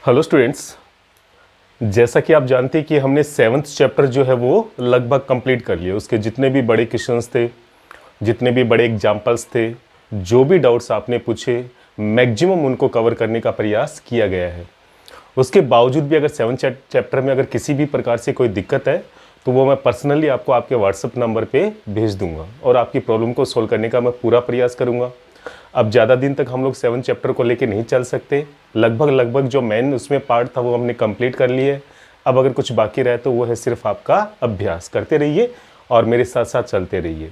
Hello students, जैसा कि आप जानते हैं कि हमने 7th चैप्टर जो है वो लगभग कंप्लीट कर लिया। उसके जितने भी बड़े क्वेश्चंस थे, जितने भी बड़े एग्जाम्पल्स थे, जो भी डाउट्स आपने पूछे, मैक्सिमम उनको कवर करने का प्रयास किया गया है। उसके बावजूद भी अगर 7th चैप्टर में अगर किसी भी प्रकार से कोई दिक्कत है तो वो मैं पर्सनली आपको आपके व्हाट्सएप नंबर पे भेज दूंगा और आपकी प्रॉब्लम को सोल्व करने का मैं पूरा प्रयास करूंगा। अब ज़्यादा दिन तक हम लोग 7th चैप्टर को लेके नहीं चल सकते। लगभग जो मेन उसमें पार्ट था वो हमने कंप्लीट कर लिए। अब अगर कुछ बाकी रहे तो वो है सिर्फ आपका अभ्यास करते रहिए और मेरे साथ साथ चलते रहिए।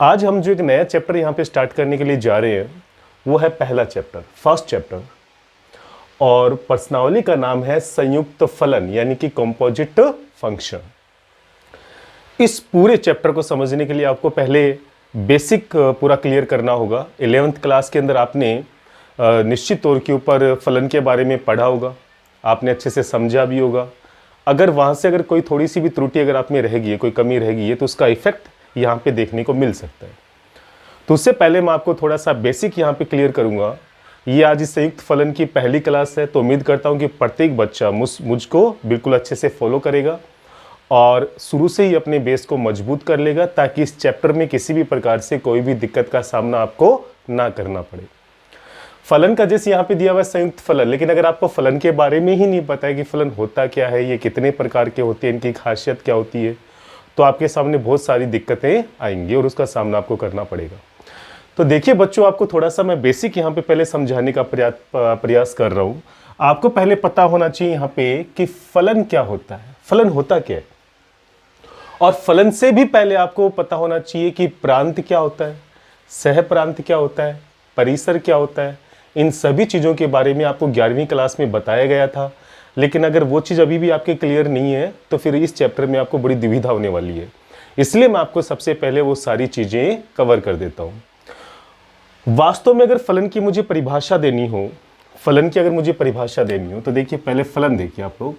आज हम जो एक नया चैप्टर यहाँ पे स्टार्ट करने के लिए जा रहे हैं वो है पहला चैप्टर, फर्स्ट चैप्टर, और प्रश्नावली का नाम है संयुक्त फलन यानी कि कंपोजिट फंक्शन। इस पूरे चैप्टर को समझने के लिए आपको पहले बेसिक पूरा क्लियर करना होगा। 11th क्लास के अंदर आपने निश्चित तौर के ऊपर फलन के बारे में पढ़ा होगा, आपने अच्छे से समझा भी होगा। अगर वहाँ से अगर कोई थोड़ी सी भी त्रुटि अगर आप में रहेगी, कोई कमी रहेगी, तो उसका इफेक्ट यहाँ पे देखने को मिल सकता है। तो उससे पहले मैं आपको थोड़ा सा बेसिक यहाँ पे क्लियर करूँगा। ये आज इस संयुक्त फलन की पहली क्लास है, तो उम्मीद करता हूँ कि प्रत्येक बच्चा मुझको बिल्कुल अच्छे से फॉलो करेगा और शुरू से ही अपने बेस को मजबूत कर लेगा ताकि इस चैप्टर में किसी भी प्रकार से कोई भी दिक्कत का सामना आपको ना करना पड़े। फलन का जैसे यहाँ पे दिया हुआ है संयुक्त फलन, लेकिन अगर आपको फलन के बारे में ही नहीं पता है कि फलन होता क्या है, ये कितने प्रकार के होते हैं, इनकी खासियत क्या होती है, तो आपके सामने बहुत सारी दिक्कतें आएंगी और उसका सामना आपको करना पड़ेगा। तो देखिए बच्चों, आपको थोड़ा सा मैं बेसिक यहाँ पे पहले समझाने का प्रयास कर रहा हूँ। आपको पहले पता होना चाहिए यहाँ पे कि फलन क्या होता है, फलन होता क्या है, और फलन से भी पहले आपको पता होना चाहिए कि प्रांत क्या होता है, सह प्रांत क्या होता है, परिसर क्या होता है। इन सभी चीज़ों के बारे में आपको 11वीं क्लास में बताया गया था, लेकिन अगर वो चीज़ अभी भी आपके क्लियर नहीं है तो फिर इस चैप्टर में आपको बड़ी दुविधा होने वाली है। इसलिए मैं आपको सबसे पहले वो सारी चीज़ें कवर कर देता हूँ। वास्तव में अगर फलन की मुझे परिभाषा देनी हो, फलन की अगर मुझे परिभाषा देनी हो तो देखिए, पहले फलन देखिए आप लोग,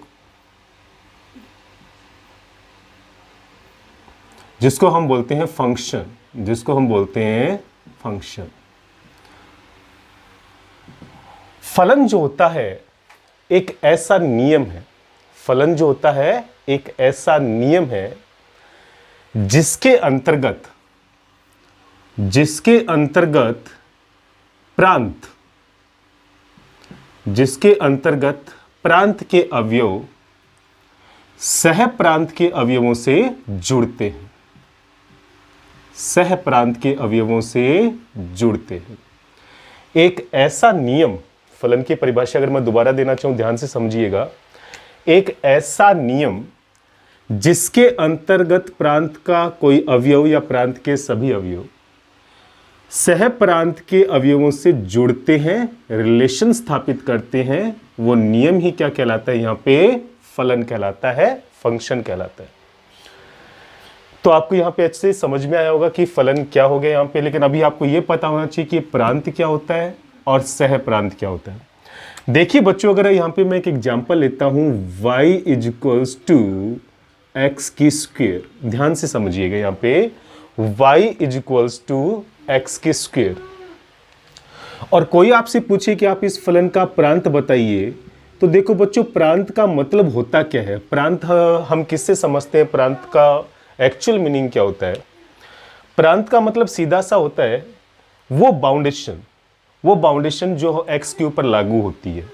जिसको हम बोलते हैं फंक्शन, जिसको हम बोलते हैं फंक्शन। फलन जो होता है एक ऐसा नियम है, फलन जो होता है एक ऐसा नियम है जिसके अंतर्गत प्रांत, जिसके अंतर्गत प्रांत के अवयव सह प्रांत के अवयवों से जुड़ते हैं, सह प्रांत के अवयवों से जुड़ते हैं। एक ऐसा नियम, फलन की परिभाषा अगर मैं दोबारा देना चाहूं, ध्यान से समझिएगा। एक ऐसा नियम जिसके अंतर्गत प्रांत का कोई अवयव या प्रांत के सभी अवयव सह प्रांत के अवयवों से जुड़ते हैं, रिलेशन स्थापित करते हैं, वो नियम ही क्या कहलाता है, यहां पे फलन कहलाता है, फंक्शन कहलाता है। तो आपको यहाँ पे अच्छे से समझ में आया होगा कि फलन क्या हो गया यहाँ पे, लेकिन अभी आपको ये पता होना चाहिए कि प्रांत क्या होता है और सह प्रांत क्या होता है। देखिए बच्चों, अगर यहाँ पे मैं एक एग्जांपल लेता हूँ, y इक्वल्स टू एक्स की स्क्वायर, ध्यान से समझिएगा यहाँ पे y इक्वल्स टू एक्स की स्क्वायर, और कोई आपसे पूछे कि आप इस फलन का प्रांत बताइए, तो देखो बच्चों, प्रांत का मतलब होता क्या है, प्रांत हम किससे समझते हैं, प्रांत का एक्चुअल मीनिंग क्या होता है। प्रांत का मतलब सीधा सा होता है वो बाउंडेशन जो एक्स के ऊपर लागू होती है।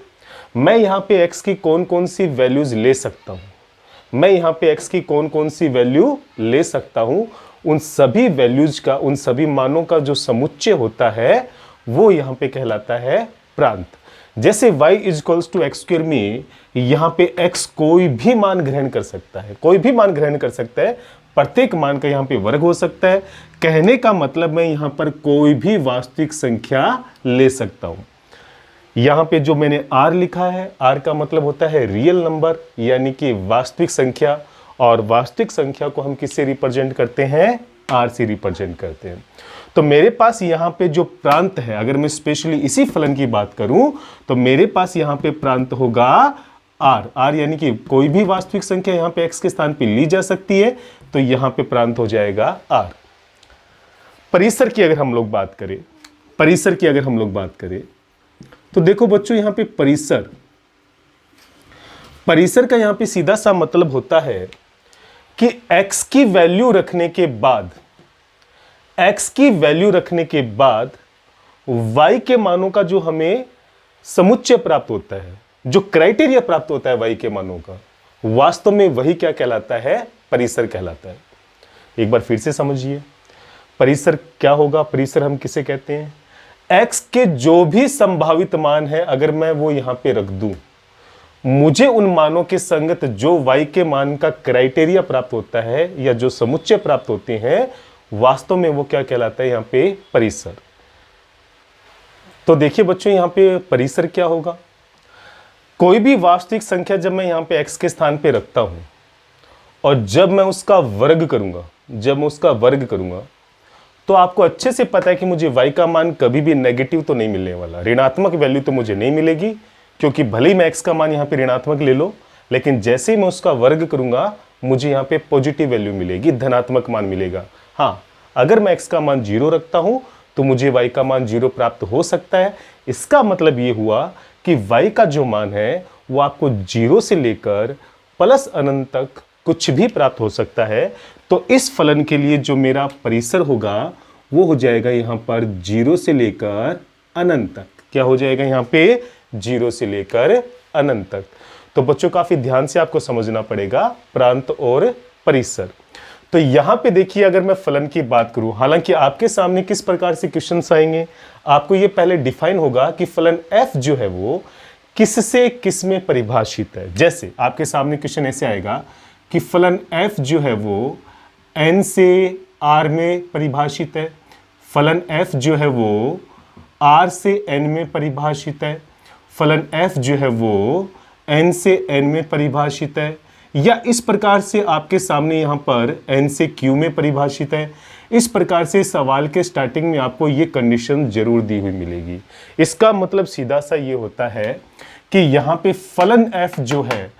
मैं यहाँ पे एक्स की कौन कौन सी वैल्यूज ले सकता हूँ, मैं यहाँ पे एक्स की कौन कौन सी वैल्यू ले सकता हूँ, उन सभी वैल्यूज का, उन सभी मानों का जो समुच्चय होता है वो यहाँ पे कहलाता है प्रांत। जैसे y equals to x square में यहाँ पे x कोई भी मान ग्रहण कर सकता है, कोई भी मान ग्रहण कर सकता है, प्रत्येक मान का यहाँ पे वर्ग हो सकता है। कहने का मतलब मैं यहाँ पर कोई भी वास्तविक संख्या ले सकता हूँ। यहाँ पे जो मैंने r लिखा है, r का मतलब होता है रियल नंबर यानी कि वास्तविक संख्या, और वास्तविक संख्या को हम किससे रिप्रेजेंट करते हैं, r से रिप्रेजेंट करते हैं। तो मेरे पास यहाँ पे जो प्रांत है, अगर मैं स्पेशली इसी फलन की बात करूं तो मेरे पास यहाँ पे प्रांत होगा r यानी कि कोई भी वास्तविक संख्या यहाँ पे x के स्थान पे ली जा सकती है, तो यहाँ पे प्रांत हो जाएगा r। परिसर की अगर हम लोग बात करें, तो देखो बच्चों, यहाँ पे परिसर परिसर का यहां पे सीधा सा मतलब होता है कि x की वैल्यू रखने के बाद, x की वैल्यू रखने के बाद y के मानों का जो हमें समुच्चय प्राप्त होता है, जो क्राइटेरिया प्राप्त होता है y के मानों का, वास्तव में वही क्या कहलाता है? परिसर कहलाता है। एक बार फिर से समझिए, परिसर क्या होगा? परिसर हम किसे कहते हैं? x के जो भी संभावित मान है, अगर मैं वो यहां पे रख दूं, मुझे उन मानों के संगत जो y के मान का क्राइटेरिया प्राप्त होता है या जो समुच्चय प्राप्त होते हैं, वास्तव में वो क्या कहलाता है? यहां पे परिसर। तो देखिए बच्चों, यहां पे परिसर क्या होगा? कोई भी वास्तविक संख्या जब मैं यहां पे x के स्थान पे रखता हूं और जब मैं उसका वर्ग करूंगा, तो आपको अच्छे से पता है कि मुझे y का मान कभी भी नेगेटिव तो नहीं मिलने वाला, ऋणात्मक वैल्यू तो मुझे नहीं मिलेगी, क्योंकि भले ही मैं x का मान यहाँ पे ऋणात्मक ले लो, लेकिन जैसे ही मैं उसका वर्ग करूंगा मुझे यहाँ पे पॉजिटिव वैल्यू मिलेगी, धनात्मक मान मिलेगा। हाँ, अगर मैं x का मान 0 रखता हूं तो मुझे y का मान 0 प्राप्त हो सकता है। इसका मतलब ये हुआ कि y का जो मान है वो आपको 0 से लेकर प्लस अनंत तक कुछ भी प्राप्त हो सकता है। तो इस फलन के लिए जो मेरा परिसर होगा वो हो जाएगा यहाँ पर 0 से लेकर अनंत तक। क्या हो जाएगा यहाँ पे? 0 से लेकर अनंत तक। तो बच्चों काफी ध्यान से आपको समझना पड़ेगा प्रांत और परिसर। तो यहां पे देखिए, अगर मैं फलन की बात करूं, हालांकि आपके सामने किस प्रकार से क्वेश्चंस आएंगे, आपको ये पहले डिफाइन होगा कि फलन f जो है वो किससे किस में परिभाषित है। जैसे आपके सामने क्वेश्चन ऐसे आएगा कि फलन f जो है वो n से r में परिभाषित है, फलन f जो है वो r से n में परिभाषित है, फलन f जो है वो n से n में परिभाषित है, या इस प्रकार से आपके सामने यहां पर n से q में परिभाषित है। इस प्रकार से सवाल के स्टार्टिंग में आपको ये कंडीशन जरूर दी हुई मिलेगी। इसका मतलब सीधा सा ये होता है कि यहां पे फलन f जो है,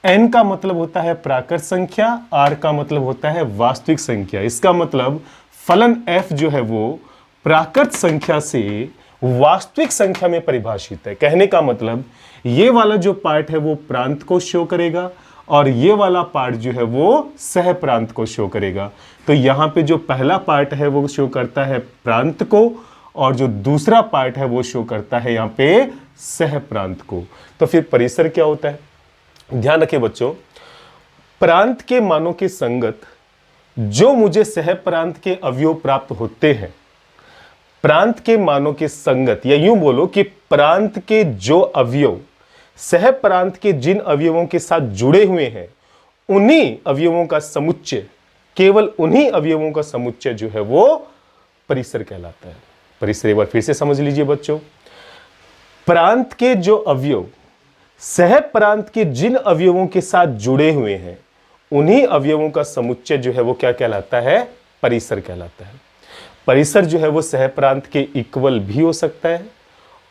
n का मतलब होता है प्राकृत संख्या, r का मतलब होता है वास्तविक संख्या। इसका मतलब फलन f जो है वो प्राकृत संख्या से वास्तविक संख्या में परिभाषित है। कहने का मतलब ये वाला जो पार्ट है वो प्रांत को शो करेगा और ये वाला पार्ट जो है वो सह प्रांत को शो करेगा। तो यहाँ पे जो पहला पार्ट है वो शो करता है प्रांत को और जो दूसरा पार्ट है वो शो करता है यहाँ पे सह प्रांत को। तो फिर परिसर क्या होता है? ध्यान रखिए बच्चों, प्रांत के मानों के संगत जो मुझे सह प्रांत के अवयव प्राप्त होते हैं, प्रांत के मानों के संगत, या यूं बोलो कि प्रांत के जो अवयव सह प्रांत के जिन अवयवों के साथ जुड़े हुए हैं, उन्हीं अवयवों का समुच्चय, केवल उन्हीं अवयवों का समुच्चय जो है वो परिसर कहलाता है। परिसर एक बार फिर से समझ लीजिए बच्चों, प्रांत के जो अवयव सह प्रांत के जिन अवयवों के साथ जुड़े हुए हैं, उन्हीं अवयवों का समुच्चय जो है वो क्या कहलाता है? परिसर कहलाता है। परिसर जो है वो सह प्रांत के इक्वल भी हो सकता है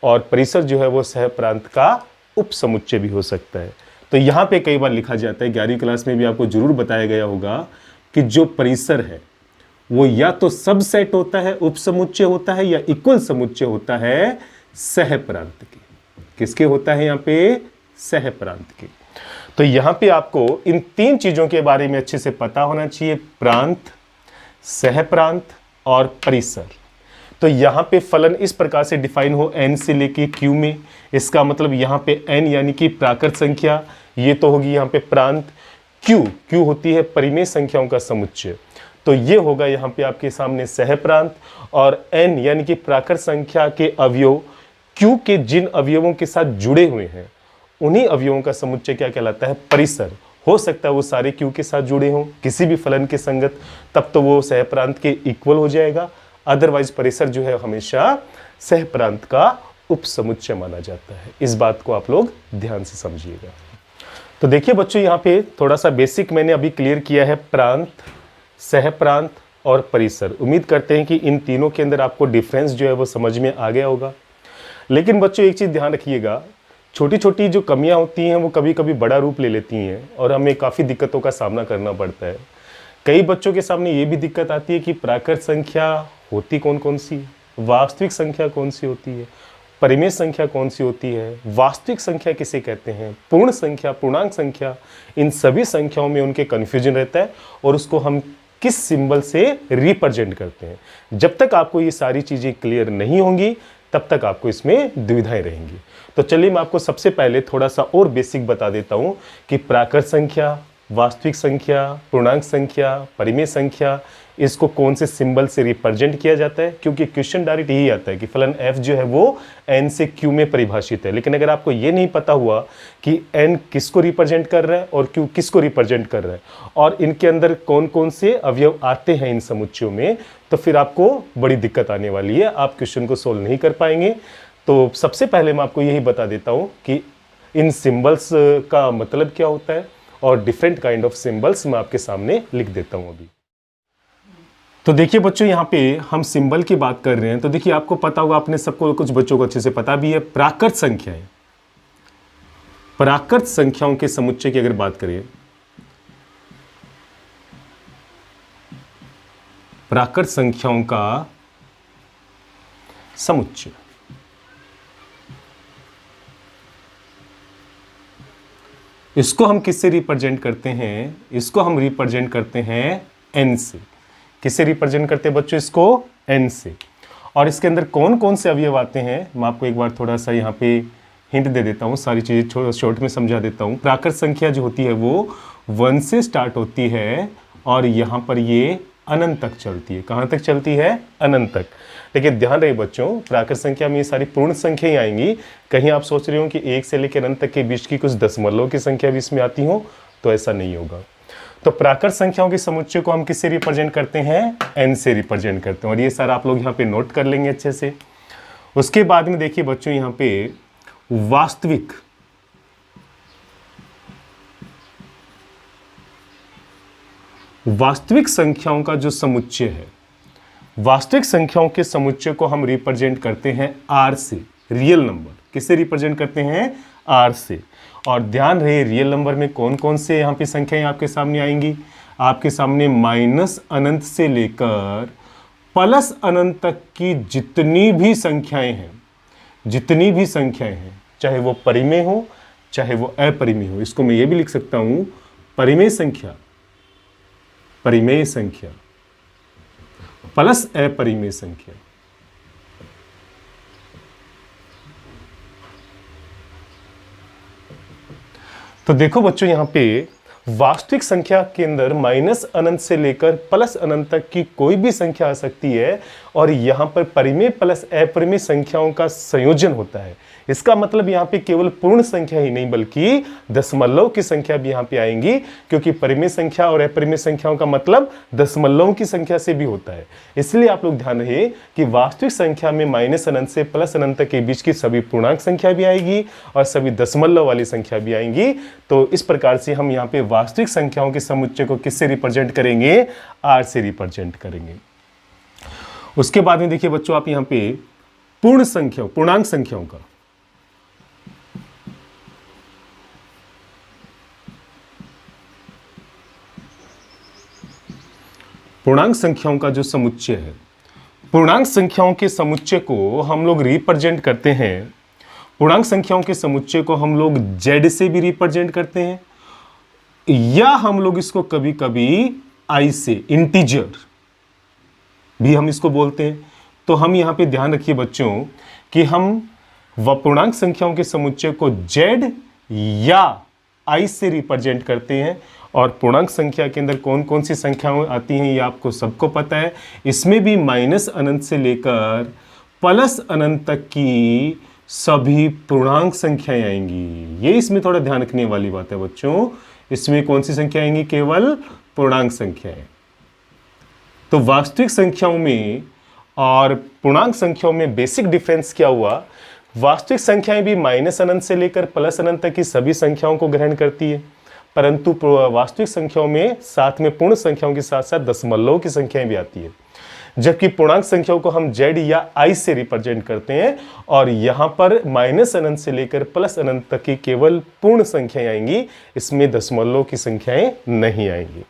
और परिसर जो है वो सह प्रांत का उपसमुच्चय भी हो सकता है। तो यहां पे कई बार लिखा जाता है, 11वीं क्लास में भी आपको जरूर बताया गया होगा कि जो परिसर है वो या तो सबसेट होता है, उपसमुच्चय होता है, या इक्वल समुच्चय होता है सह प्रांत के। किसके होता है? यहां पे सह प्रांत के। तो यहां पे आपको इन तीन चीजों के बारे में अच्छे से पता होना चाहिए, प्रांत, सह प्रांत और परिसर। तो यहां पे फलन इस प्रकार से डिफाइन हो n से लेके q में, इसका मतलब यहां पे n यानी कि प्राकृत संख्या, ये तो होगी यहां पे प्रांत, q होती है परिमेय संख्याओं का समुच्चय, तो ये होगा यहां पे आपके सामने सह प्रांत, और n यानी कि प्राकृत संख्या के अवयव q के जिन अवयवों के साथ जुड़े हुए हैं, उन्हीं अवयवों का समुच्चय क्या कहलाता है? परिसर। हो सकता है वो सारे q के साथ जुड़े हों किसी भी फलन के संगत, तब तो वो सह प्रांत के इक्वल हो जाएगा। अदरवाइज परिसर जो है हमेशा सह प्रांत का उपसमुच्चय माना जाता है। इस बात को आप लोग ध्यान से समझिएगा। तो देखिए बच्चों, यहाँ पे थोड़ा सा बेसिक मैंने अभी क्लियर किया है, प्रांत, सह प्रांत और परिसर। उम्मीद करते हैं कि इन तीनों के अंदर आपको डिफरेंस जो है वो समझ में आ गया होगा। लेकिन बच्चों एक चीज ध्यान रखिएगा, छोटी छोटी जो कमियां होती हैं वो कभी कभी बड़ा रूप ले लेती हैं और हमें काफ़ी दिक्कतों का सामना करना पड़ता है। कई बच्चों के सामने ये भी दिक्कत आती है कि प्राकृत संख्या होती कौन कौन सी, वास्तविक संख्या कौन सी होती है, परिमेय संख्या कौन सी होती है, वास्तविक संख्या किसे कहते हैं, पूर्ण संख्या, पूर्णांक संख्या, इन सभी संख्याओं में उनके कन्फ्यूजन रहता है और उसको हम किस सिंबल से रिप्रेजेंट करते हैं। जब तक आपको ये सारी चीजें क्लियर नहीं होंगी तब तक आपको इसमें दुविधाएं रहेंगी। तो चलिए मैं आपको सबसे पहले थोड़ा सा और बेसिक बता देता हूं कि प्राकृत संख्या, वास्तविक संख्या, पूर्णांक संख्या, परिमेय संख्या, इसको कौन से सिंबल से रिप्रेजेंट किया जाता है। क्योंकि क्वेश्चन डायरेक्ट यही आता है कि फलन f जो है वो n से q में परिभाषित है, लेकिन अगर आपको ये नहीं पता हुआ कि n किसको रिप्रेजेंट कर रहा है और q किसको रिप्रेजेंट कर रहा है और इनके अंदर कौन कौन से अवयव आते हैं इन समुच्चयों में, तो फिर आपको बड़ी दिक्कत आने वाली है, आप क्वेश्चन को सोल्व नहीं कर पाएंगे। तो सबसे पहले मैं आपको यही बता देता हूं कि इन सिंबल्स का मतलब क्या होता है और डिफरेंट काइंड ऑफ सिंबल्स मैं आपके सामने लिख देता हूं अभी। तो देखिए बच्चों, यहाँ पे हम सिंबल की बात कर रहे हैं, तो देखिए आपको पता होगा, आपने सबको, कुछ बच्चों को अच्छे से पता भी है, प्राकृत संख्याएं, प्राकृत संख्याओं के समुच्चय की अगर बात करें, प्राकृत संख्याओं का समुच्चय, इसको हम किससे रिप्रेजेंट करते हैं, इसको हम रिप्रेजेंट करते हैं n से। किससे रिप्रेजेंट करते हैं बच्चों इसको, n से। और इसके अंदर कौन कौन से अवयव आते हैं मैं आपको एक बार थोड़ा सा यहाँ पे हिंट दे देता हूँ, सारी चीजें शॉर्ट में समझा देता हूँ। प्राकृत संख्या जो होती है वो 1 से स्टार्ट होती है और यहाँ पर ये अनंत तक चलती है। कहाँ तक चलती है, अनंत तक। लेकिन ध्यान रहे बच्चों, प्राकृत संख्या में ये सारी पूर्ण संख्याएं आएंगी। कहीं आप सोच रहे हो कि 1 से लेकर अनंत तक के बीच की कुछ दशमलव की संख्या भी इसमें आती हो, तो ऐसा नहीं होगा। तो प्राकृत संख्याओं के समुच्चय को हम किससे रिप्रेजेंट करते हैं, n से रिप्रेजेंट करते हैं। और ये सारा आप लोग यहाँ पे नोट कर लेंगे अच्छे से। उसके बाद में देखिए बच्चों, यहाँ पे वास्तविक संख्याओं का जो समुच्चय है, वास्तविक संख्याओं के समुच्चय को हम रिप्रेजेंट करते हैं r से, रियल नंबर। किससे रिप्रेजेंट करते हैं, r से। और ध्यान रहे, रियल नंबर में कौन कौन से यहाँ पे संख्याएं आपके सामने आएंगी, आपके सामने माइनस अनंत से लेकर प्लस अनंत तक की जितनी भी संख्याएं हैं, जितनी भी संख्याएं हैं, चाहे वो परिमेय हो चाहे वो अपरिमेय हो। इसको मैं ये भी लिख सकता हूं, परिमेय संख्या, परिमेय संख्या प्लस अपरिमेय संख्या। तो देखो बच्चों, यहां पे वास्तविक संख्या के अंदर माइनस अनंत से लेकर प्लस अनंत तक की कोई भी संख्या आ सकती है और यहां पर परिमेय प्लस अपरिमेय संख्याओं का संयोजन होता है। इसका मतलब यहां पे केवल पूर्ण संख्या ही नहीं बल्कि दशमलव की संख्या भी यहां पे आएंगी, क्योंकि परिमेय संख्या और अपरिमेय संख्याओं का मतलब दशमलवों की संख्या से भी होता है। इसलिए आप लोग ध्यान रहे कि वास्तविक संख्या में माइनस अनंत से प्लस अनंत तक के बीच की सभी पूर्णांक संख्या भी आएगी और सभी दशमलव वाली संख्या भी आएंगी। तो इस प्रकार से हम यहाँ पे वास्तविक संख्याओं के समुच्चय को किससे रिप्रेजेंट करेंगे, r से रिप्रेजेंट करेंगे। उसके बाद में देखिए बच्चों, आप यहाँ पे पूर्ण संख्या, पूर्णांक संख्याओं का, पूर्णांक संख्याओं का जो समुच्चय है, पूर्णांक संख्याओं के समुच्चय को हम लोग रिप्रेजेंट करते हैं, पूर्णांक संख्याओं के समुच्चय को हम लोग z से भी रिप्रेजेंट करते हैं या हम लोग इसको कभी कभी i से, इंटीजर भी हम इसको बोलते हैं। तो हम यहाँ पे ध्यान रखिए बच्चों कि हम पूर्णांक संख्याओं के समुच्चय को z या i से रिप्रेजेंट करते हैं। और पूर्णांक संख्या के अंदर कौन कौन सी संख्याएं आती हैं ये आपको सबको पता है। इसमें भी माइनस अनंत से लेकर प्लस अनंत तक की सभी पूर्णांक संख्याएं आएंगी। ये इसमें थोड़ा ध्यान रखने वाली बात है बच्चों, इसमें कौन सी संख्या आएंगी, केवल पूर्णांक संख्याएं। तो वास्तविक संख्याओं में और पूर्णांक संख्याओं में बेसिक डिफरेंस क्या हुआ, वास्तविक संख्याएं भी माइनस अनंत से लेकर प्लस अनंत तक की सभी संख्याओं को ग्रहण करती है, परंतु वास्तविक संख्याओं में साथ में पूर्ण संख्याओं के साथ साथ दशमलव की संख्याएं भी आती है। जबकि पूर्णांक संख्याओं को हम z या i से रिप्रेजेंट करते हैं और यहां पर माइनस अनंत से लेकर प्लस अनंत तक की केवल पूर्ण संख्याएं आएंगी, इसमें दशमलव की संख्याएं नहीं आएंगी।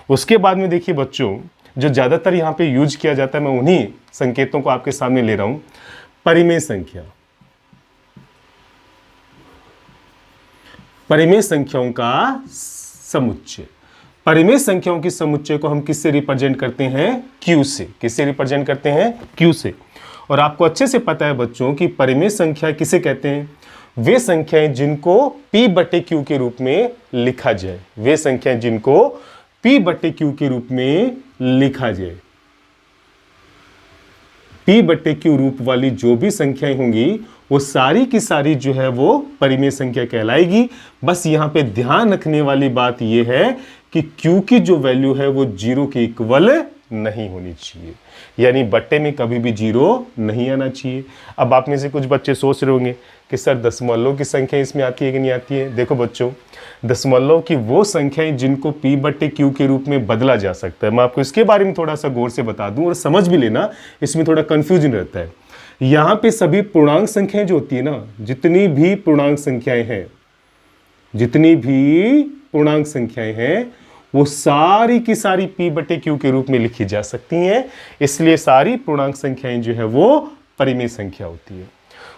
उसके बाद में देखिए बच्चों, जो ज्यादातर यहाँ पे यूज किया जाता है, मैं उन्हीं संकेतों को आपके सामने ले रहा हूं। परिमेय संख्या, परिमेय संख्याओं का समुच्चय। परिमेय संख्याओं की समुच्चय को हम किससे रिप्रेजेंट करते हैं? Q से। किससे रिप्रेजेंट करते हैं? Q से। और आपको अच्छे से पता है बच्चों कि परिमेय संख्या किसे कहते हैं? वे संख्याएं जिनको P बटे Q के रूप में लिखा जाए। वे संख्याएं जिनको P बटे Q के रूप में लिखा जाए। P बटे Q रूप वाली जो भी संख्याएं होंगी वो सारी की सारी जो है वो परिमेय संख्या कहलाएगी। बस यहां पे ध्यान रखने वाली बात ये है कि Q की जो वैल्यू है वो 0 के इक्वल नहीं होनी चाहिए, यानी बट्टे में कभी भी 0 नहीं आना चाहिए। अब आप में से कुछ बच्चे सोच रहे होंगे कि सर दशमलव की संख्या इसमें आती है कि नहीं आती है? देखो बच्चों, दशमलव की वो संख्याएं जिनको P बट्टे Q के रूप में बदला जा सकता है, मैं आपको इसके बारे में थोड़ा सा गौर से बता दूं और समझ भी लेना, इसमें थोड़ा कंफ्यूजन रहता है। यहाँ पे सभी पूर्णांक संख्याएं जो होती है ना, जितनी भी पूर्णांक संख्याएं हैं, जितनी भी पूर्णांक संख्याएं हैं वो सारी की सारी P बटे Q के रूप में लिखी जा सकती हैं। इसलिए सारी पूर्णांक संख्याएं जो है वो परिमेय संख्या होती है।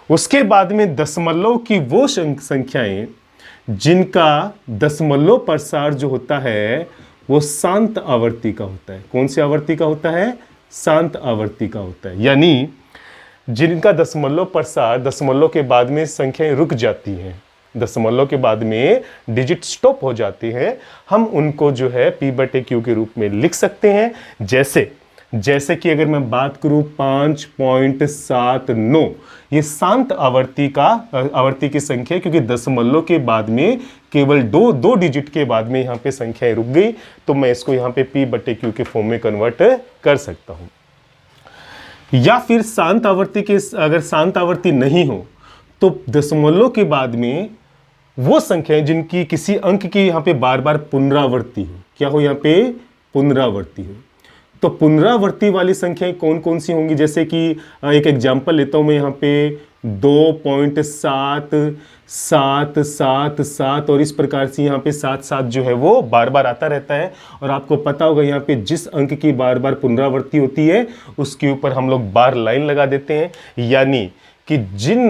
उसके बाद में दशमलव की वो संख्याएं जिनका दशमलव प्रसार जो होता है वो शांत आवर्ती का होता है। कौन सी आवर्ती का होता है? शांत आवर्ती का होता है। यानी जिनका दशमलव प्रसार, दशमलव के बाद में संख्याएं रुक जाती हैं, दशमलव के बाद में डिजिट स्टॉप हो जाती हैं, हम उनको जो है P बटे Q के रूप में लिख सकते हैं। जैसे कि अगर मैं बात करूं 5.79, ये शांत आवर्ती की संख्या है, क्योंकि दशमलव के बाद में केवल दो डिजिट के बाद में यहाँ पे संख्याएं रुक गई, तो मैं इसको यहाँ पे P बटे Q के फॉर्म में कन्वर्ट कर सकता हूं। या फिर शांत आवर्ती के, अगर शांत आवर्ती नहीं हो तो दशमलव के बाद में वो संख्याएं जिनकी किसी अंक की यहाँ पे बार बार पुनरावृत्ति हो, क्या हो? यहाँ पे पुनरावृत्ति हो। तो पुनरावृत्ति वाली संख्याएं कौन कौन सी होंगी? जैसे कि एक एग्जांपल लेता हूं मैं यहाँ पे 2.7777 और इस प्रकार से यहाँ पे 77 जो है वो बार बार आता रहता है। और आपको पता होगा यहाँ पे जिस अंक की बार बार पुनरावृत्ति होती है उसके ऊपर हम लोग बार लाइन लगा देते हैं, यानी कि जिन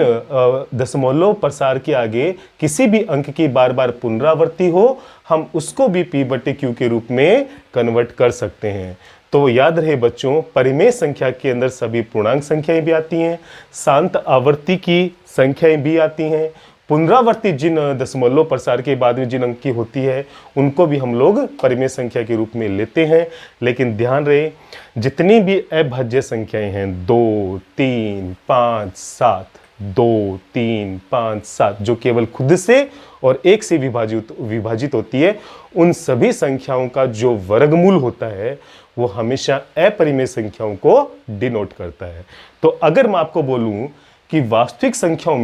दशमलव प्रसार के आगे किसी भी अंक की बार बार पुनरावृत्ति हो हम उसको भी P बटे Q के रूप में कन्वर्ट कर सकते हैं। तो याद रहे बच्चों, परिमेय संख्या के अंदर सभी पूर्णांक संख्याएं भी आती हैं, शांत आवर्ती की संख्याएं भी आती हैं, पुनरावृत्ति जिन दशमलव प्रसार के बाद में जिन अंक की होती है उनको भी हम लोग परिमेय संख्या के रूप में लेते हैं। लेकिन ध्यान रहे, जितनी भी अभाज्य संख्याएं हैं 2, 3, 5, 7, 2, 3, 5, 7 जो केवल खुद से और एक से विभाजित होती है, उन सभी संख्याओं का जो वर्गमूल होता है वो हमेशा अपरिमेय संख्याओं को डिनोट करता है। तो अगर मैं आपको बोलूं कि वास्तविक संख्याओं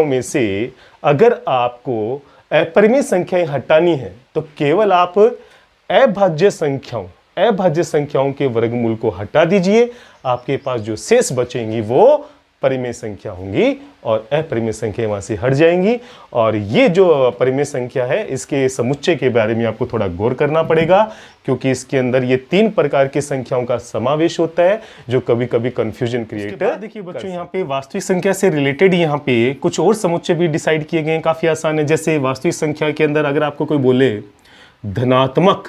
में से अगर आपको अपरिमेय संख्याएं हटानी है तो केवल आप अभाज्य संख्याओं के वर्गमूल को हटा दीजिए, आपके पास जो शेष बचेंगी वो परिमेय संख्या होंगी और अपरिमेय संख्या वहां से हट जाएंगी। और ये जो परिमेय संख्या है इसके समुच्चय के बारे में आपको थोड़ा गौर करना पड़ेगा, क्योंकि इसके अंदर ये 3 प्रकार की संख्याओं का समावेश होता है जो कभी कभी कंफ्यूजन क्रिएट। देखिए बच्चों, यहाँ पे वास्तविक संख्या से रिलेटेड यहाँ पे कुछ और समुच्चय भी डिसाइड किए गए हैं, काफी आसान है। जैसे वास्तविक संख्या के अंदर अगर आपको कोई बोले धनात्मक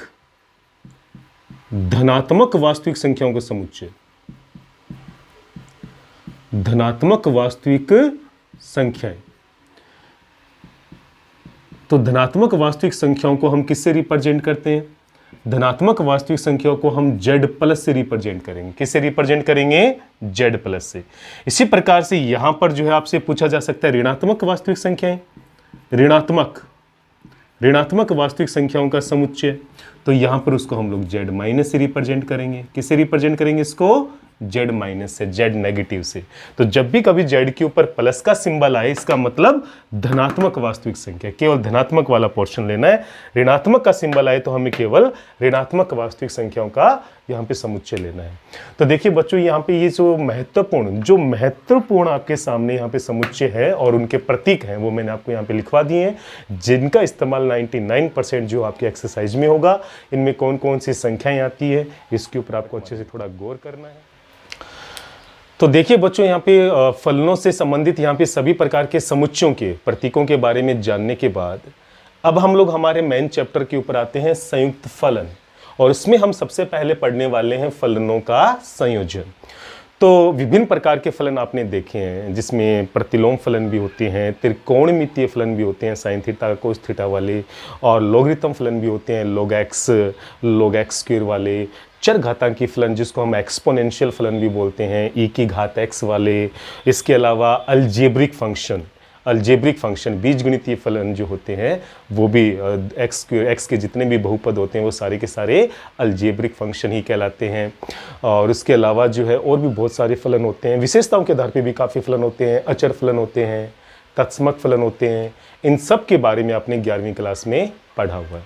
वास्तविक संख्याओं का समुच्चय, धनात्मक वास्तविक संख्याएं, तो धनात्मक वास्तविक संख्याओं को हम किससे रिप्रेजेंट करते हैं? धनात्मक वास्तविक संख्याओं को हम Z+ से रिप्रेजेंट करेंगे। किससे रिप्रेजेंट करेंगे? Z+ से। इसी प्रकार से यहां पर जो है आपसे पूछा जा सकता है ऋणात्मक वास्तविक संख्याएं, ऋणात्मक वास्तविक संख्याओं का समुच्चय, तो यहां पर उसको हम लोग Z- से रिप्रेजेंट करेंगे। किससे रिप्रेजेंट करेंगे इसको? Z- से, Z नेगेटिव से। तो जब भी कभी Z के ऊपर प्लस का सिंबल आए इसका मतलब धनात्मक वास्तविक संख्या, केवल धनात्मक वाला पोर्शन लेना है। ऋणात्मक का सिंबल आए तो हमें केवल ऋणात्मक वास्तविक संख्याओं का यहाँ पे समुच्चय लेना है। तो देखिए बच्चों, यहाँ पे ये जो महत्वपूर्ण आपके सामने यहाँ पे समुच्चय है और उनके प्रतीक हैं वो मैंने आपको यहाँ पे लिखवा दिए हैं, जिनका इस्तेमाल 99% जो आपके एक्सरसाइज में होगा। इनमें कौन कौन सी संख्याएं आती है इसके ऊपर आपको अच्छे से थोड़ा गौर करना है। तो देखिए बच्चों, यहाँ पे फलनों से संबंधित यहाँ पे सभी प्रकार के समुच्चयों के प्रतीकों के बारे में जानने के बाद अब हम लोग हमारे मेन चैप्टर के ऊपर आते हैं, संयुक्त फलन। और इसमें हम सबसे पहले पढ़ने वाले हैं फलनों का संयोजन। तो विभिन्न प्रकार के फलन आपने देखे हैं, जिसमें प्रतिलोम फलन भी होते हैं, त्रिकोणमितीय फलन भी होते हैं साइन थीटा कोस थीटा वाले, और लोगरिथम फलन भी होते हैं, log x स्क्वायर वाले, चरघातांकी फलन जिसको हम एक्सपोनेंशियल फलन भी बोलते हैं, e की घात x वाले। इसके अलावा अल्जेब्रिक फंक्शन बीजगणितीय फलन जो होते हैं वो भी x के जितने भी बहुपद होते हैं वो सारे के सारे अल्जेब्रिक फंक्शन ही कहलाते हैं। और इसके अलावा जो है और भी बहुत सारे फलन होते हैं, विशेषताओं के आधार पे भी काफ़ी फलन होते हैं, अचर फलन होते हैं, तत्समक फलन होते हैं। इन सब के बारे में आपने 11वीं क्लास में पढ़ा हुआ है।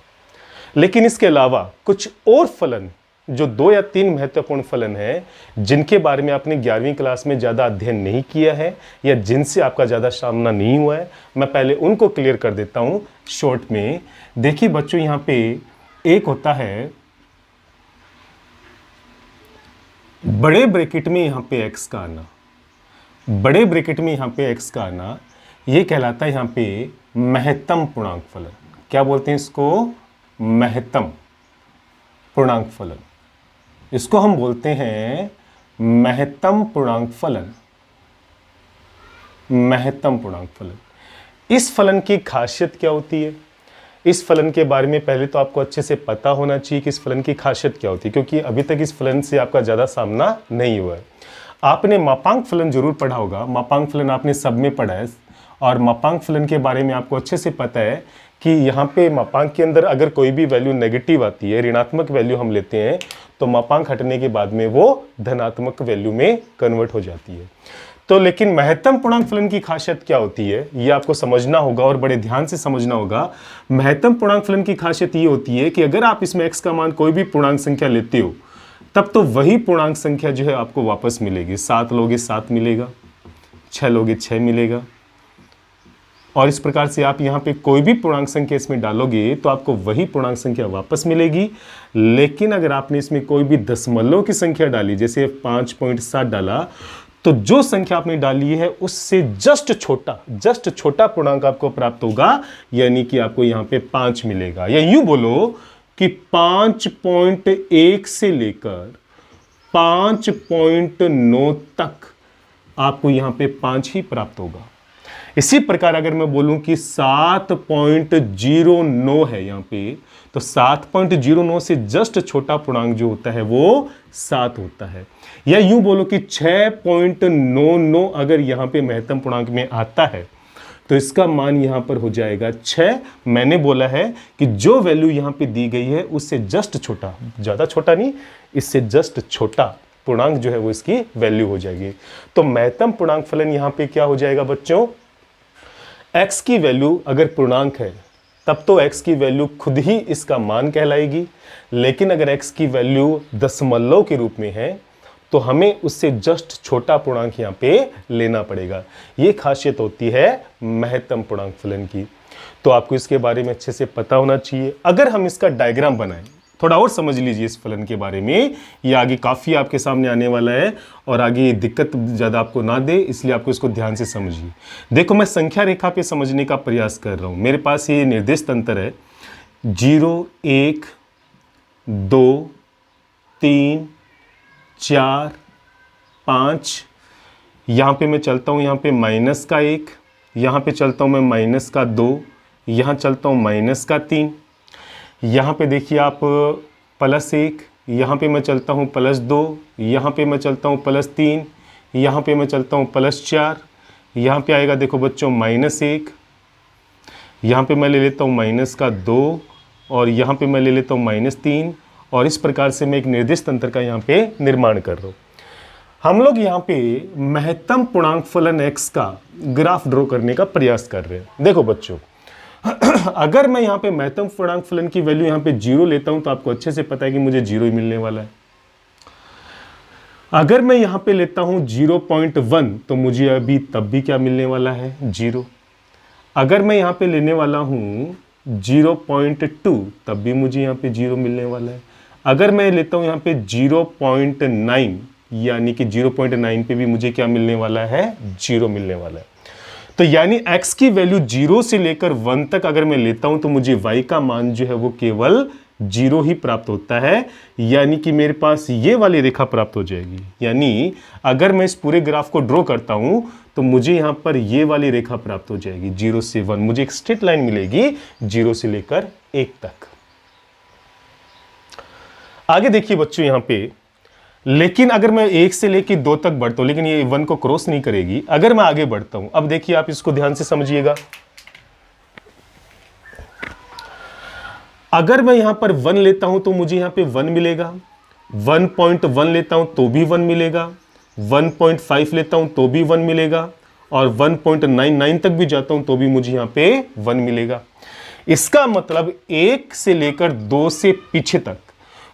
लेकिन इसके अलावा कुछ और फलन जो 2 या 3 महत्वपूर्ण फलन हैं जिनके बारे में आपने 11वीं क्लास में ज़्यादा अध्ययन नहीं किया है या जिनसे आपका ज़्यादा सामना नहीं हुआ है, मैं पहले उनको क्लियर कर देता हूँ शॉर्ट में। देखिए बच्चों, यहाँ पे एक होता है बड़े ब्रैकेट में यहाँ पे x का आना, बड़े ब्रैकेट में यहाँ पे x का आना, ये कहलाता है यहाँ पे महत्तम पूर्णांक फलन। क्या बोलते हैं इसको? महत्तम पूर्णांक फलन। इसको हम बोलते हैं महत्तम पूर्णांक फलन। महत्तम पूर्णांक फलन। इस फलन की खासियत क्या होती है? इस फलन के बारे में पहले तो आपको अच्छे से पता होना चाहिए कि इस फलन की खासियत क्या होती है, क्योंकि अभी तक इस फलन से आपका ज़्यादा सामना नहीं हुआ है। आपने मापांक फलन जरूर पढ़ा होगा, मापांक फलन आपने सब में पढ़ा है, और मापांक फलन के बारे में आपको अच्छे से पता है कि यहाँ पे मापांक के अंदर अगर कोई भी वैल्यू नेगेटिव आती है, ऋणात्मक वैल्यू हम लेते हैं, तो मापांक हटने के बाद में वो धनात्मक वैल्यू में कन्वर्ट हो जाती है। तो लेकिन महत्तम पूर्णांक फलन की खासियत क्या होती है ये आपको समझना होगा और बड़े ध्यान से समझना होगा। महत्तम पूर्णांक फलन की खासियत ये होती है कि अगर आप इसमें x का मान कोई भी पूर्णांक संख्या लेते हो, तब तो वही पूर्णांक संख्या जो है आपको वापस मिलेगी। 7 लोगे 7 मिलेगा, 6 लोगे 6 मिलेगा, और इस प्रकार से आप यहाँ पे कोई भी पूर्णांक संख्या इसमें डालोगे तो आपको वही पूर्णांक संख्या वापस मिलेगी। लेकिन अगर आपने इसमें कोई भी दशमलव की संख्या डाली, जैसे 5.7 डाला, तो जो संख्या आपने डाली है उससे जस्ट छोटा पूर्णांक आपको प्राप्त होगा, यानी कि आपको यहाँ पे 5 मिलेगा। या यूं बोलो कि 5.1 से लेकर 5.9 तक आपको यहाँ पे 5 ही प्राप्त होगा। इसी प्रकार अगर मैं बोलूं कि 7.09 है यहाँ पे, तो 7.09 से जस्ट छोटा पूर्णांक जो होता है वो 7 होता है। या यूं बोलो कि 6.99 अगर यहाँ पे महत्तम पूर्णांक में आता है, तो इसका मान यहाँ पर हो जाएगा 6। मैंने बोला है कि जो वैल्यू यहाँ पे दी गई है उससे जस्ट छोटा, ज़्यादा छोटा नहीं, इससे जस्ट छोटा पूर्णांक जो है वो इसकी वैल्यू हो जाएगी। तो महत्तम पूर्णांक फलन यहाँ पे क्या हो जाएगा बच्चों? x की वैल्यू अगर पूर्णांक है तब तो x की वैल्यू खुद ही इसका मान कहलाएगी, लेकिन अगर x की वैल्यू दशमलव के रूप में है तो हमें उससे जस्ट छोटा पूर्णांक यहाँ पे लेना पड़ेगा। ये खासियत होती है महत्तम पूर्णांक फलन की। तो आपको इसके बारे में अच्छे से पता होना चाहिए। अगर हम इसका डायग्राम बनाएं, थोड़ा और समझ लीजिए इस फलन के बारे में, ये आगे काफ़ी आपके सामने आने वाला है और आगे ये दिक्कत ज़्यादा आपको ना दे, इसलिए आपको इसको ध्यान से समझिए। देखो, मैं संख्या रेखा पे समझने का प्रयास कर रहा हूँ। मेरे पास ये निर्देश तंत्र है 0, 1, 2, 3, 4, 5। यहाँ पे मैं चलता हूँ, यहाँ पे माइनस का 1, यहाँ पे चलता हूँ मैं माइनस का 2, यहाँ चलता हूँ माइनस का 3, यहाँ पे देखिए आप +1, यहाँ पे मैं चलता हूँ +2, यहाँ पे मैं चलता हूँ +3, यहाँ पे मैं चलता हूँ +4, यहाँ पे आएगा देखो बच्चों -1, यहाँ पे मैं ले लेता हूँ माइनस का 2, और यहाँ पे मैं ले लेता हूँ -3, और इस प्रकार से मैं एक निर्देश तंत्र का यहाँ पे निर्माण कर रहा हूँ। हम लोग यहाँ पे महत्तम पूर्णांक फलन x का ग्राफ ड्रॉ करने का प्रयास कर रहे हैं। देखो बच्चों, अगर मैं यहाँ पे महत्तम पूर्णांक फलन की वैल्यू यहाँ पे 0 लेता हूँ तो आपको अच्छे से पता है कि मुझे 0 ही मिलने वाला है। अगर मैं यहाँ पे लेता हूँ 0.1 तो मुझे अभी तब भी क्या मिलने वाला है? 0। अगर मैं यहाँ पे लेने वाला हूँ 0.2 तब भी मुझे यहाँ पे 0 मिलने वाला है। अगर मैं लेता हूँ यहाँ पे 0.9 यानी कि 0.9 पे भी मुझे क्या मिलने वाला है, 0 मिलने वाला है। तो यानी x की वैल्यू 0 से लेकर 1 तक अगर मैं लेता हूं तो मुझे y का मान जो है वो केवल 0 ही प्राप्त होता है, यानी कि मेरे पास ये वाली रेखा प्राप्त हो जाएगी। यानी अगर मैं इस पूरे ग्राफ को ड्रॉ करता हूं तो मुझे यहां पर ये वाली रेखा प्राप्त हो जाएगी 0 से 1, मुझे एक स्ट्रेट लाइन मिलेगी 0 से लेकर 1 तक। आगे देखिए बच्चों यहां पे, लेकिन अगर मैं 1 से लेकर 2 तक बढ़ता हूं, लेकिन ये 1 को क्रॉस नहीं करेगी। अगर मैं आगे बढ़ता हूं, अब देखिए आप इसको ध्यान से समझिएगा, अगर मैं यहां पर 1 लेता हूं तो मुझे यहां पे 1 मिलेगा, 1.1 लेता हूं तो भी 1 मिलेगा, 1.5 लेता हूं तो भी 1 मिलेगा, और 1.99 तक भी जाता हूं तो भी मुझे यहां पे 1 मिलेगा। इसका मतलब 1 से लेकर 2 से पीछे तक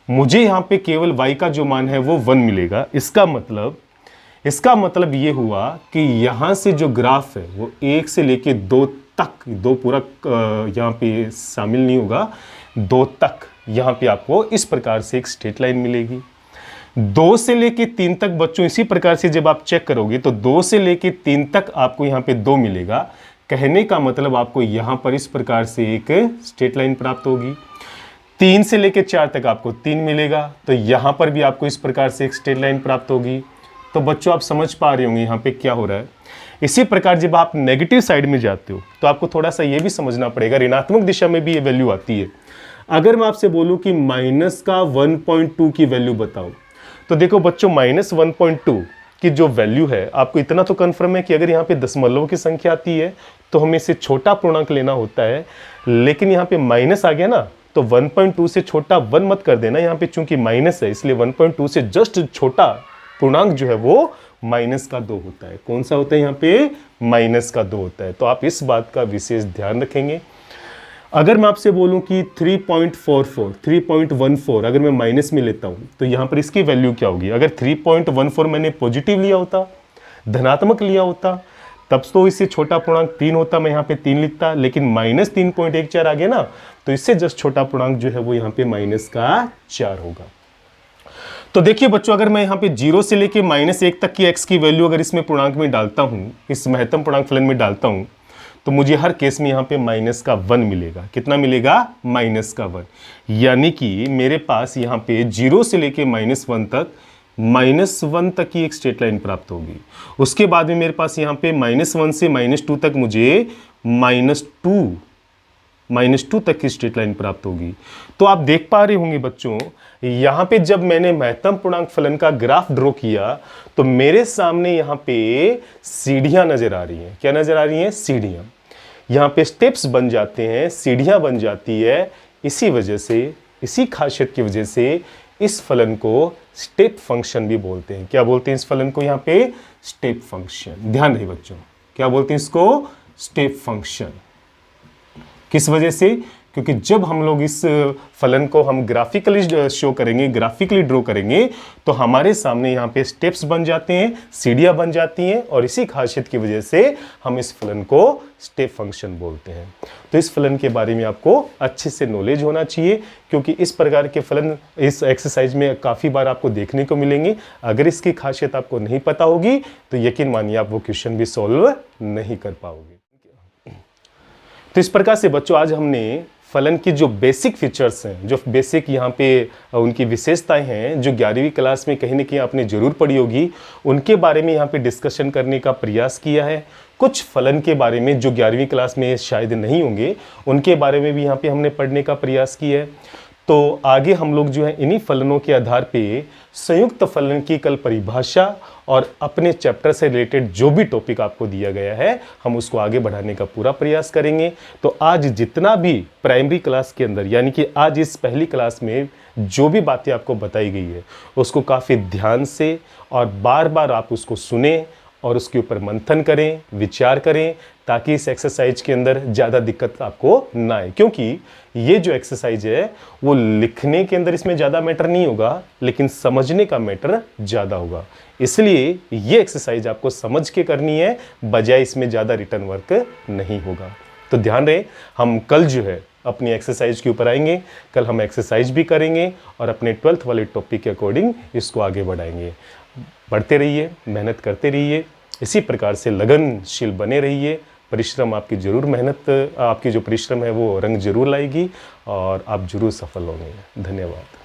मुझे यहां पे केवल y का जो मान है वो 1 मिलेगा। इसका मतलब ये हुआ कि यहां से जो ग्राफ है वो 1 से लेकर 2 तक, 2 पूरा यहां पे शामिल नहीं होगा, 2 तक यहां पे आपको इस प्रकार से एक स्ट्रेट लाइन मिलेगी। 2 से लेके 3 तक बच्चों इसी प्रकार से जब आप चेक करोगे तो 2 से लेके 3 तक आपको यहां पे 2 मिलेगा। कहने का मतलब आपको यहां पर इस प्रकार से एक स्ट्रेट लाइन प्राप्त होगी। 3 से लेके 4 तक आपको 3 मिलेगा, तो यहां पर भी आपको इस प्रकार से एक स्ट्रेट लाइन प्राप्त होगी। तो बच्चों आप समझ पा रहे होंगे यहां पे क्या हो रहा है। इसी प्रकार जब आप नेगेटिव साइड में जाते हो तो आपको थोड़ा सा ये भी समझना पड़ेगा, ऋणात्मक दिशा में भी ये वैल्यू आती है। अगर मैं आपसे बोलूं कि माइनस का 1.2 की वैल्यू बताओ, तो देखो बच्चों -1.2 की जो वैल्यू है, आपको इतना तो कंफर्म है कि अगर यहाँ पे दशमलव की संख्या आती है तो हमें इसे छोटा पूर्णांक लेना होता है, लेकिन यहाँ पे माइनस आ गया ना, तो 1.2 से छोटा 1 मत कर देना। यहाँ पे चूंकि माइनस है इसलिए 1.2 से जस्ट छोटा पूर्णांक जो है वो -2 होता है। कौन सा होता है यहाँ पे, -2 होता है। तो आप इस बात का विशेष ध्यान रखेंगे। अगर मैं आपसे बोलूं कि 3.44, 3.14 अगर मैं माइनस में लेता हूं तो यहां पर इसकी वैल्यू क्या होगी। अगर 3.14 मैंने पॉजिटिव लिया होता, धनात्मक लिया होता, तब तो इससे छोटा पूर्णांक 3 होता, मैं यहां पे 3 लिखता, लेकिन -3.14 आ गया ना, तो इससे जस्ट छोटा पूर्णांक जो है वो यहां पे -4 होगा। तो देखिए बच्चों, अगर मैं यहाँ पे 0 से लेके -1 तक की x की वैल्यू अगर इसमें पूर्णांक में डालता हूँ, इस महत्तम पूर्णांक फलन में डालता हूँ, तो मुझे हर केस में यहाँ पे -1 मिलेगा। कितना मिलेगा, -1। यानी कि मेरे पास यहाँ पे 0 से लेके -1 तक, -1 तक की एक स्ट्रेट लाइन प्राप्त होगी। उसके बाद में मेरे पास यहाँ पे -1 से -2 तक मुझे -2 तक की स्ट्रेट लाइन प्राप्त होगी। तो आप देख पा रहे होंगे बच्चों, यहाँ पे जब मैंने महत्तम पूर्णांक फलन का ग्राफ ड्रॉ किया तो मेरे सामने यहाँ पे सीढ़ियां नजर आ रही हैं। क्या नजर आ रही हैं, सीढ़ियां। यहाँ पे स्टेप्स बन जाते हैं, सीढ़ियां बन जाती है। इसी वजह से, इसी खासियत की वजह से इस फलन को स्टेप फंक्शन भी बोलते हैं। क्या बोलते हैं इस फलन को, यहाँ पे स्टेप फंक्शन। ध्यान रहे बच्चों, क्या बोलते हैं इसको, स्टेप फंक्शन। किस वजह से, क्योंकि जब हम लोग इस फलन को हम ग्राफिकली शो करेंगे, ग्राफिकली ड्रॉ करेंगे, तो हमारे सामने यहाँ पे स्टेप्स बन जाते हैं, सीढ़ियां बन जाती हैं, और इसी खासियत की वजह से हम इस फलन को स्टेप फंक्शन बोलते हैं। तो इस फलन के बारे में आपको अच्छे से नॉलेज होना चाहिए, क्योंकि इस प्रकार के फलन इस एक्सरसाइज में काफ़ी बार आपको देखने को मिलेंगे। अगर इसकी खासियत आपको नहीं पता होगी तो यकीन मानिए आप वो क्वेश्चन भी सॉल्व नहीं कर पाओगे। तो इस प्रकार से बच्चों आज हमने फलन की जो बेसिक फीचर्स हैं, जो बेसिक यहाँ पे उनकी विशेषताएं हैं, जो 11वीं क्लास में कहीं ना कहीं आपने जरूर पढ़ी होगी, उनके बारे में यहाँ पे डिस्कशन करने का प्रयास किया है। कुछ फलन के बारे में जो 11वीं क्लास में शायद नहीं होंगे, उनके बारे में भी यहाँ पे हमने पढ़ने का प्रयास किया है। तो आगे हम लोग जो है इन्हीं फलनों के आधार पे संयुक्त फलन की कल परिभाषा और अपने चैप्टर से रिलेटेड जो भी टॉपिक आपको दिया गया है, हम उसको आगे बढ़ाने का पूरा प्रयास करेंगे। तो आज जितना भी प्राइमरी क्लास के अंदर, यानी कि आज इस पहली क्लास में जो भी बातें आपको बताई गई है, उसको काफ़ी ध्यान से और बार बार आप उसको सुने और उसके ऊपर मंथन करें, विचार करें, ताकि इस एक्सरसाइज के अंदर ज़्यादा दिक्कत आपको ना आए। क्योंकि ये जो एक्सरसाइज है वो लिखने के अंदर इसमें ज़्यादा मैटर नहीं होगा, लेकिन समझने का मैटर ज़्यादा होगा। इसलिए ये एक्सरसाइज आपको समझ के करनी है, बजाय इसमें ज़्यादा रिटर्न वर्क नहीं होगा। तो ध्यान रहे, हम कल जो है अपनी एक्सरसाइज के ऊपर आएंगे। कल हम एक्सरसाइज भी करेंगे और अपने 12th वाले टॉपिक के अकॉर्डिंग इसको आगे बढ़ाएंगे। बढ़ते रहिए, मेहनत करते रहिए, इसी प्रकार से लगनशील बने रहिए। परिश्रम आपकी ज़रूर मेहनत, आपकी जो परिश्रम है वो रंग ज़रूर लाएगी और आप ज़रूर सफल होंगे। धन्यवाद।